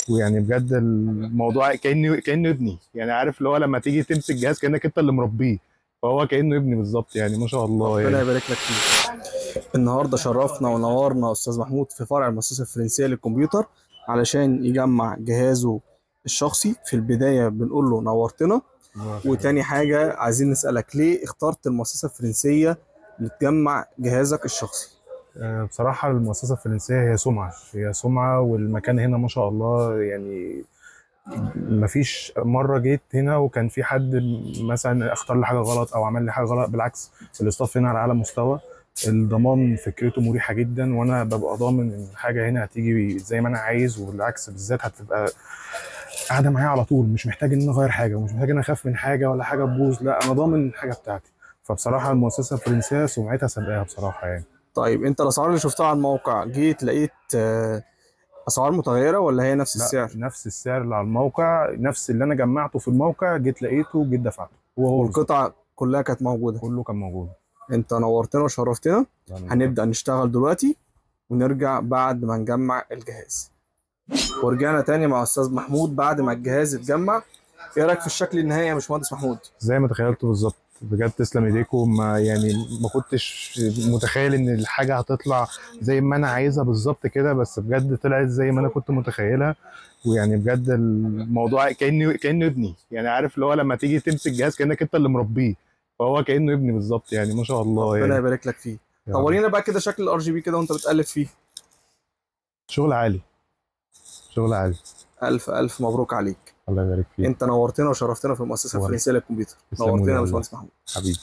ويعني بجد الموضوع كانه ابني، يعني عارف اللي هو لما تيجي تمسك جهاز كانك انت اللي مربيه، فهو كانه ابني بالظبط يعني ما شاء الله ربنا يعني. يبارك لك فيه. النهارده شرفنا ونورنا استاذ محمود في فرع المؤسسه الفرنسيه للكمبيوتر علشان يجمع جهازه الشخصي. في البدايه بنقول له نورتنا. الله يخليك. وتاني حاجه عايزين نسالك ليه اخترت المؤسسه الفرنسيه لتجمع جهازك الشخصي؟ بصراحة المؤسسة الفرنسية هي سمعة والمكان هنا ما شاء الله يعني. مفيش مرة جيت هنا وكان في حد مثلا اختار لي حاجة غلط أو عمل لي حاجة غلط، بالعكس الاستاف هنا على أعلى مستوى. الضمان فكرته مريحة جدا، وأنا ببقى ضامن إن الحاجة هنا هتيجي زي ما أنا عايز، وبالعكس بالذات هتبقى قاعدة معايا على طول، مش محتاج إن أنا أغير حاجة ومش محتاج إن أنا أخاف من حاجة ولا حاجة تبوظ، لا أنا ضامن الحاجة بتاعتي. فبصراحة المؤسسة الفرنسية سمعتها سابقاها بصراحة يعني. طيب انت الاسعار اللي شفتها على الموقع جيت لقيت اسعار متغيره ولا هي نفس لا، السعر؟ نفس السعر اللي على الموقع، نفس اللي انا جمعته في الموقع جيت لقيته جيت دفعته، هو بالظبط. والقطع كلها كانت موجوده؟ كله كان موجود. انت نورتنا وشرفتنا. لا، انا اللي هنبدا نشتغل دلوقتي ونرجع بعد ما نجمع الجهاز. ورجعنا تاني مع استاذ محمود بعد ما الجهاز اتجمع. ايه رايك في الشكل النهائي يا باشمهندس محمود؟ زي ما تخيلته بالظبط. بجد تسلم ايديكم، ما كنتش متخيل ان الحاجه هتطلع زي ما انا عايزها بالظبط كده، بس بجد طلعت زي ما انا كنت متخيلها. ويعني بجد الموضوع كانه ابني، يعني عارف اللي هو لما تيجي تمسك جهاز كانك انت اللي مربيه، فهو كانه ابني بالظبط يعني ما شاء الله ربنا يعني. يبارك لك فيه. يا طب رب. ورينا بقى كده شكل الار جي بي كده وانت بتقلب فيه. شغل عالي. شغل عالي. الف الف مبروك عليك. الله يبارك فيك. انت نورتنا وشرفتنا في المؤسسه هو الفرنسيه للكمبيوتر. تسلموا لي نورتنا يا والله. باشمهندس محمود. حبيبي.